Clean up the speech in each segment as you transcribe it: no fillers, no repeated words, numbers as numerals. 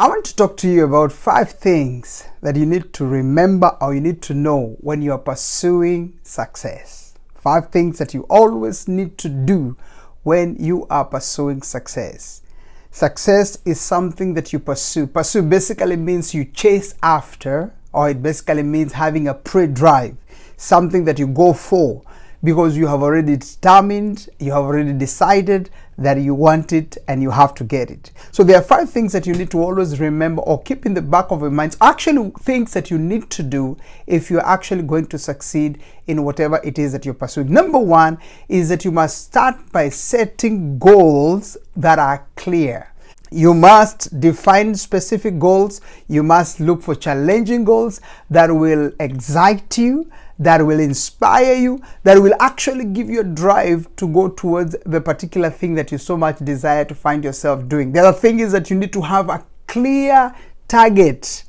I want to talk to you about 5 things that you need to remember or you need to know when you are pursuing success. 5 things that you always need to do when you are pursuing success. Success is something that you pursue. Pursue basically means you chase after, or it basically means having a pre-drive, something that you go for because you have already determined, you have already decided that you want it and you have to get it. So there are 5 things that you need to always remember or keep in the back of your mind. Actually, things that you need to do if you're actually going to succeed in whatever it is that you're pursuing. Number 1 is that you must start by setting goals that are clear. You must define specific goals. You must look for challenging goals that will excite you, that will inspire you, that will actually give you a drive to go towards the particular thing that you so much desire to find yourself doing. The other thing is that you need to have a clear target.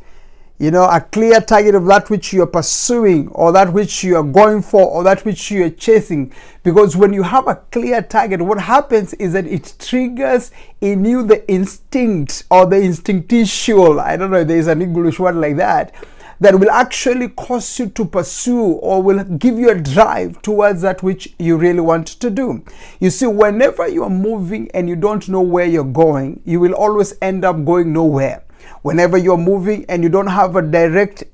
A clear target of that which you are pursuing, or that which you are going for, or that which you are chasing. Because when you have a clear target, what happens is that it triggers in you the instinct or the instinctual. I don't know if there is an English word like that will actually cause you to pursue or will give you a drive towards that which you really want to do. You see, whenever you are moving and you don't know where you're going, you will always end up going nowhere. Whenever you're moving and you don't have a direct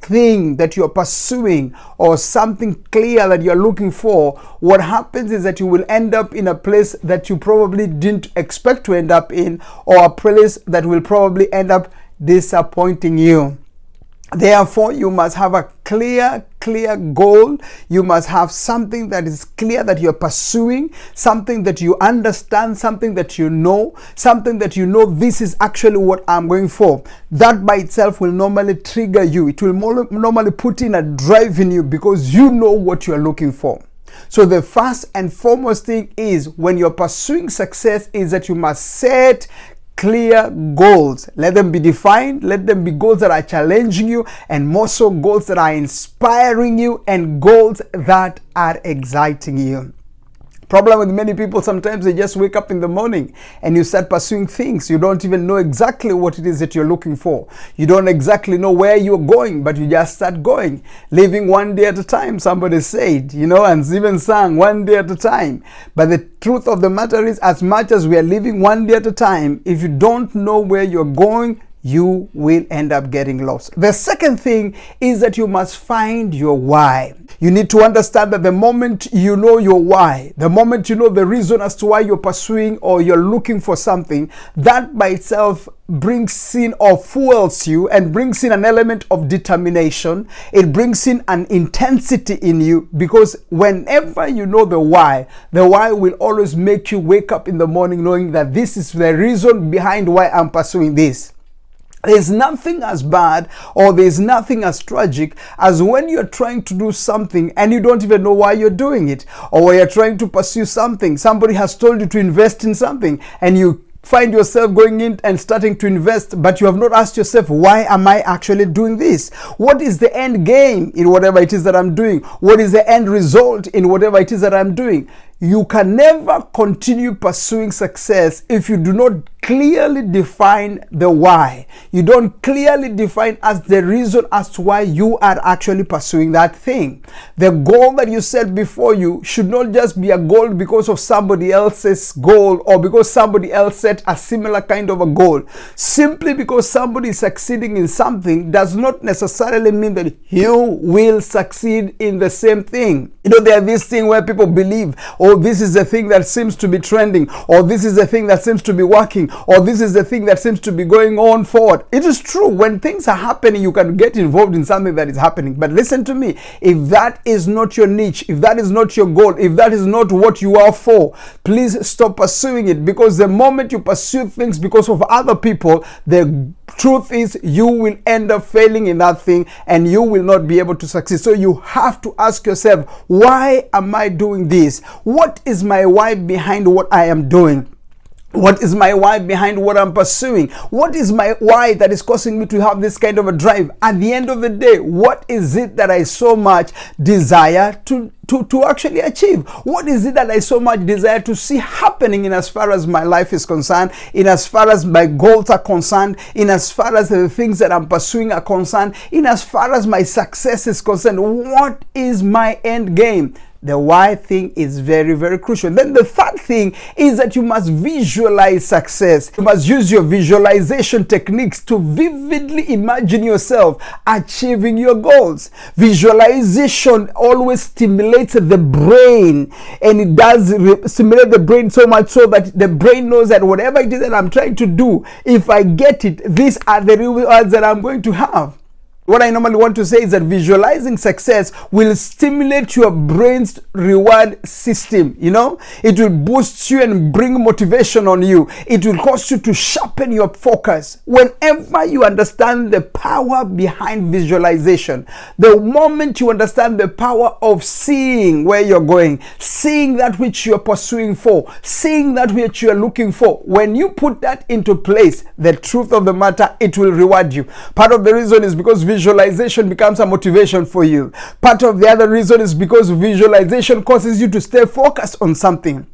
thing that you're pursuing or something clear that you're looking for, what happens is that you will end up in a place that you probably didn't expect to end up in, or a place that will probably end up disappointing you. Therefore, you must have a clear goal. You must have something that is clear that you're pursuing, something that you understand, something that you know this is actually what I'm going for. That by itself will normally trigger you. It will normally put in a drive in you because you know what you're looking for. So the first and foremost thing is, when you're pursuing success, is that you must set clear goals. Let them be defined. Let them be goals that are challenging you, and more so goals that are inspiring you, and goals that are exciting you. Problem with many people, sometimes they just wake up in the morning and you start pursuing things. You don't even know exactly what it is that you're looking for. You don't exactly know where you're going, but you just start going. Living one day at a time, somebody said, and even sang, one day at a time. But the truth of the matter is, as much as we are living one day at a time, if you don't know where you're going, you will end up getting lost. The second thing is that you must find your why. You need to understand that the moment you know your why, the moment you know the reason as to why you're pursuing or you're looking for something, that by itself brings in or fuels you and brings in an element of determination. It brings in an intensity in you, because whenever you know the why will always make you wake up in the morning knowing that this is the reason behind why I'm pursuing this. There's nothing as bad or there's nothing as tragic as when you're trying to do something and you don't even know why you're doing it, or when you're trying to pursue something. Somebody has told you to invest in something and you find yourself going in and starting to invest, but you have not asked yourself, why am I actually doing this? What is the end game in whatever it is that I'm doing? What is the end result in whatever it is that I'm doing? You can never continue pursuing success if you do not clearly define the why. You don't clearly define as the reason as to why you are actually pursuing that thing. The goal that you set before you should not just be a goal because of somebody else's goal, or because somebody else set a similar kind of a goal. Simply because somebody is succeeding in something does not necessarily mean that you will succeed in the same thing. There are this thing where people believe, oh, this is the thing that seems to be trending, or this is the thing that seems to be working, or this is the thing that seems to be going on forward. It is true, when things are happening, you can get involved in something that is happening. But listen to me, if that is not your niche, if that is not your goal, if that is not what you are for, please stop pursuing it. Because the moment you pursue things because of other people, the truth is you will end up failing in that thing and you will not be able to succeed. So you have to ask yourself, why am I doing this? What is my why behind what I am doing? What is my why behind what I'm pursuing? What is my why that is causing me to have this kind of a drive? At the end of the day, what is it that I so much desire to actually achieve? What is it that I so much desire to see happening in as far as my life is concerned, in as far as my goals are concerned, in as far as the things that I'm pursuing are concerned, in as far as my success is concerned? What is my end game? The why thing is very, very crucial. Then the third thing is that you must visualize success. You must use your visualization techniques to vividly imagine yourself achieving your goals. Visualization always stimulates the brain, and it does stimulate the brain so much so that the brain knows that whatever it is that I'm trying to do, if I get it, these are the rewards that I'm going to have. What I normally want to say is that visualizing success will stimulate your brain's reward system. It will boost you and bring motivation on you. It will cause you to sharpen your focus. Whenever you understand the power behind visualization, the moment you understand the power of seeing where you're going, seeing that which you're pursuing for, seeing that which you're looking for, when you put that into place, the truth of the matter, it will reward you. Part of the reason is because visualization becomes a motivation for you. Part of the other reason is because visualization causes you to stay focused on something.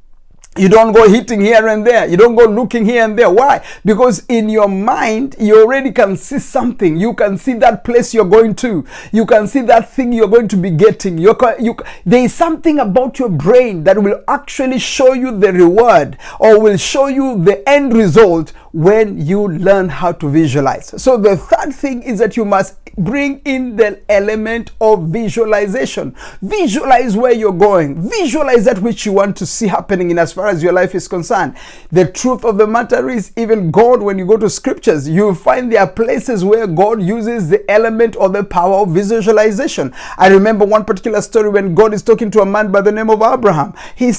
You don't go hitting here and there. You don't go looking here and there. Why? Because in your mind, you already can see something. You can see that place you're going to. You can see that thing you're going to be getting. There is something about your brain that will actually show you the reward, or will show you the end result when you learn how to visualize. So the third thing is that you must bring in the element of visualization. Visualize where you're going. Visualize that which you want to see happening in as far as your life is concerned. The truth of the matter is, even God, when you go to scriptures, you find there are places where God uses the element or the power of visualization. I remember one particular story when God is talking to a man by the name of Abraham. He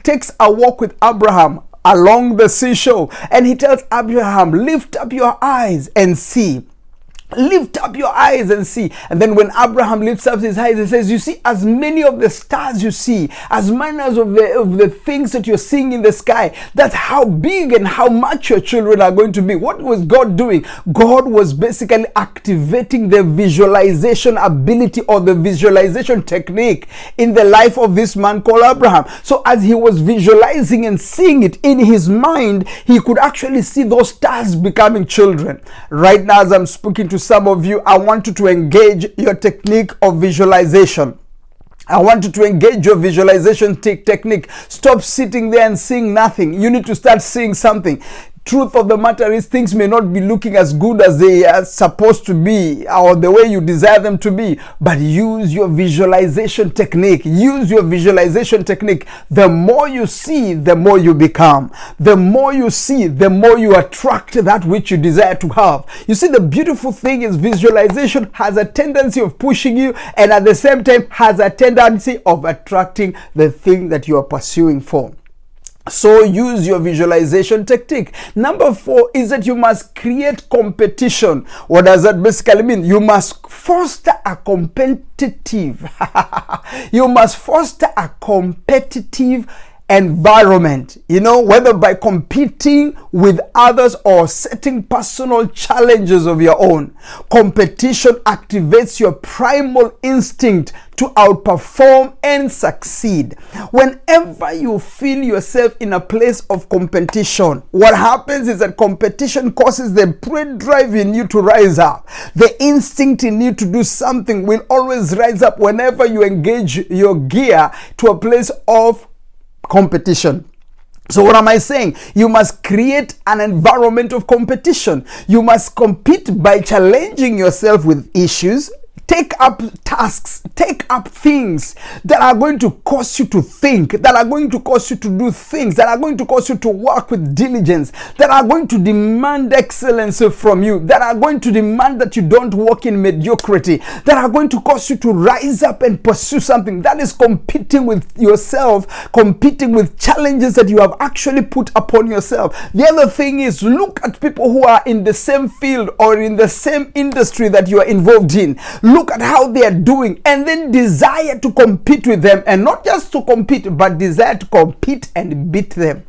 takes a walk with Abraham along the seashore, and he tells Abraham, lift up your eyes and see. Lift up your eyes and see. And then when Abraham lifts up his eyes, he says, you see as many of the stars you see, as many of the things that you're seeing in the sky. That's how big and how much your children are going to be. What was God doing? God was basically activating the visualization ability or the visualization technique in the life of this man called Abraham. So as he was visualizing and seeing it in his mind, he could actually see those stars becoming children. Right now, as I'm speaking to some of you, I want you to engage your technique of visualization. I want you to engage your visualization technique. Stop sitting there and seeing nothing. You need to start seeing something. Truth of the matter is, things may not be looking as good as they are supposed to be, or the way you desire them to be, but use your visualization technique. Use your visualization technique. The more you see, the more you become. The more you see, the more you attract that which you desire to have. You see, the beautiful thing is visualization has a tendency of pushing you, and at the same time has a tendency of attracting the thing that you are pursuing for. So use your visualization technique. Number 4 is that you must create competition. What does that basically mean? You must foster a competitive you must foster a competitive environment, whether by competing with others or setting personal challenges of your own. Competition activates your primal instinct to outperform and succeed. Whenever you feel yourself in a place of competition, what happens is that competition causes the prey drive in you to rise up. The instinct in you to do something will always rise up whenever you engage your gear to a place of competition. So what am I saying? You must create an environment of competition. You must compete by challenging yourself with issues. Take up tasks, take up things that are going to cause you to think, that are going to cause you to do things, that are going to cause you to work with diligence, that are going to demand excellence from you, that are going to demand that you don't walk in mediocrity, that are going to cause you to rise up and pursue something. That is competing with yourself, competing with challenges that you have actually put upon yourself. The other thing is, look at people who are in the same field or in the same industry that you are involved in. Look at how they are doing, and then desire to compete with them, and not just to compete, but desire to compete and beat them.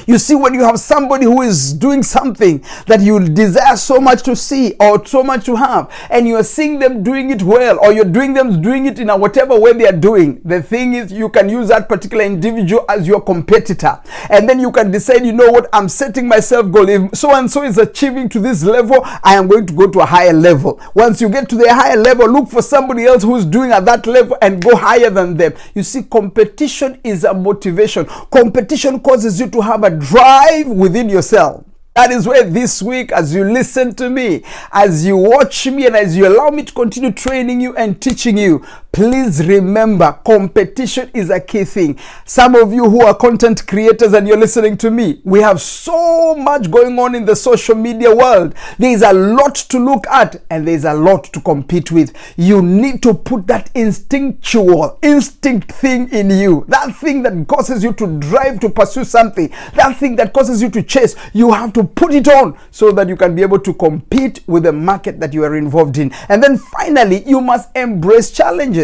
You see, when you have somebody who is doing something that you desire so much to see or so much to have, and you are seeing them doing it well, or you're doing it in a whatever way they are doing, the thing is, you can use that particular individual as your competitor. And then you can decide, you know what, I'm setting myself goal. If so and so is achieving to this level, I am going to go to a higher level. Once you get to the higher level, look for somebody else who's doing at that level and go higher than them. You see, competition is a motivation. Competition causes you to have a drive within yourself. That is where this week, as you listen to me, as you watch me, and as you allow me to continue training you and teaching you, please remember, competition is a key thing. Some of you who are content creators and you're listening to me, we have so much going on in the social media world. There is a lot to look at and there is a lot to compete with. You need to put that instinctual instinct thing in you. That thing that causes you to drive to pursue something. That thing that causes you to chase. You have to put it on so that you can be able to compete with the market that you are involved in. And then finally, you must embrace challenges.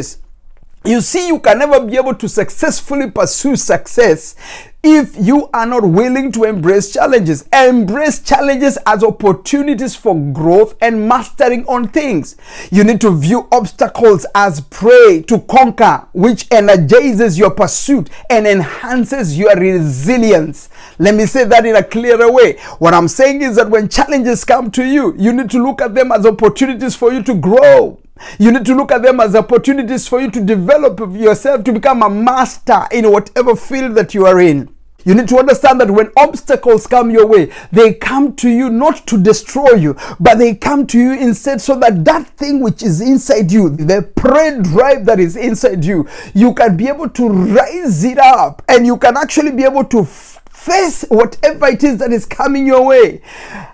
You see, you can never be able to successfully pursue success if you are not willing to embrace challenges. Embrace challenges as opportunities for growth and mastering on things. You need to view obstacles as prey to conquer, which energizes your pursuit and enhances your resilience. Let me say that in a clearer way. What I'm saying is that when challenges come to you, you need to look at them as opportunities for you to grow. You need to look at them as opportunities for you to develop yourself, to become a master in whatever field that you are in. You need to understand that when obstacles come your way, they come to you not to destroy you, but they come to you instead so that that thing which is inside you, the prey drive that is inside you, you can be able to rise it up and you can actually be able to face whatever it is that is coming your way.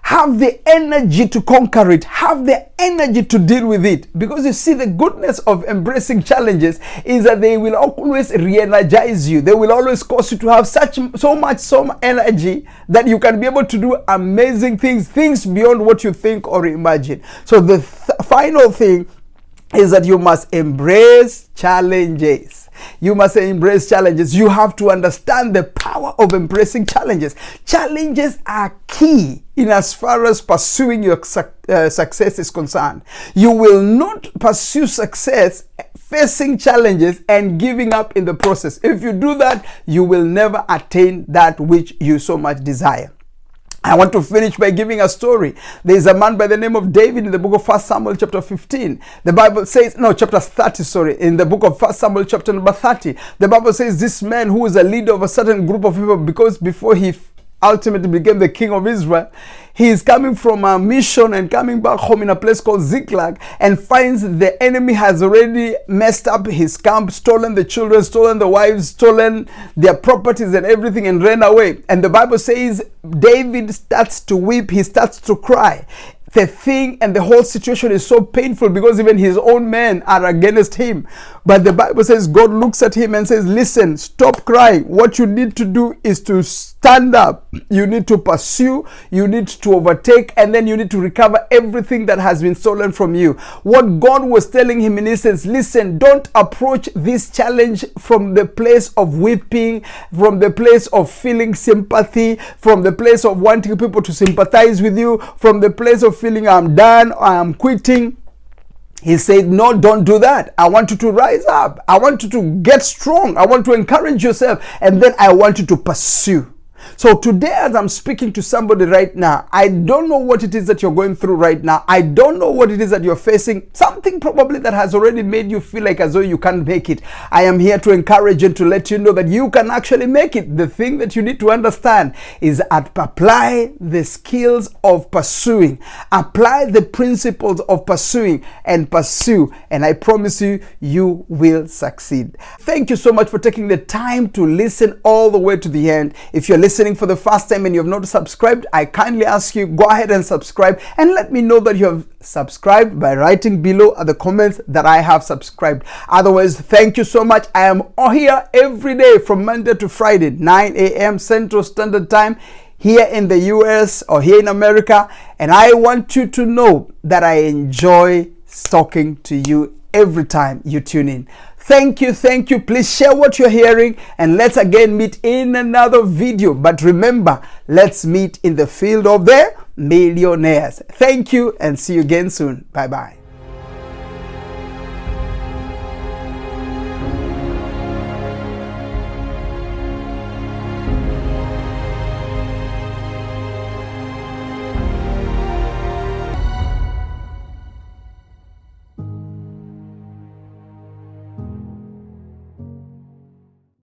Have the energy to conquer it. Have the energy to deal with it. Because you see, the goodness of embracing challenges is that they will always re-energize you. They will always cause you to have so much energy that you can be able to do amazing things beyond what you think or imagine. So the final thing is that you must embrace challenges. You must embrace challenges. You have to understand the power of embracing challenges. Challenges are key in as far as pursuing your success is concerned. You will not pursue success facing challenges and giving up in the process. If you do that, you will never attain that which you so much desire. I want to finish by giving a story. There is a man by the name of David in the book of 1 Samuel chapter 15. The Bible says, chapter 30, in the book of 1 Samuel chapter number 30. The Bible says this man who is a leader of a certain group of people, because before he ultimately became the king of Israel, he is coming from a mission and coming back home in a place called Ziklag and finds the enemy has already messed up his camp, stolen the children, stolen the wives, stolen their properties and everything, and ran away. And the Bible says David starts to weep, he starts to cry. The thing and the whole situation is so painful because even his own men are against him. But the Bible says God looks at him and says, listen, stop crying. What you need to do is to stand up. You need to pursue, you need to overtake, and then you need to recover everything that has been stolen from you. What God was telling him in essence, listen, don't approach this challenge from the place of weeping, from the place of feeling sympathy, from the place of wanting people to sympathize with you, from the place of feeling I'm done, I am quitting. He said, no, don't do that. I want you to rise up. I want you to get strong. I want to encourage yourself. And then I want you to pursue. So today, as I'm speaking to somebody right now, I don't know what it is that you're going through right now. I don't know what it is that you're facing. Something probably that has already made you feel like as though you can't make it. I am here to encourage and to let you know that you can actually make it. The thing that you need to understand is apply the skills of pursuing. Apply the principles of pursuing and pursue. And I promise you, you will succeed. Thank you so much for taking the time to listen all the way to the end. If you're listening for the first time and you have not subscribed, I kindly ask you, go ahead and subscribe and let me know that you have subscribed by writing below at the comments that I have subscribed. Otherwise, thank you so much. I am here every day from Monday to Friday, 9 a.m. Central Standard Time here in the US or here in America. And I want you to know that I enjoy talking to you every time you tune in. Thank you. Please share what you're hearing, and let's again meet in another video. But remember, let's meet in the field of the millionaires. Thank you, and see you again soon. Bye-bye.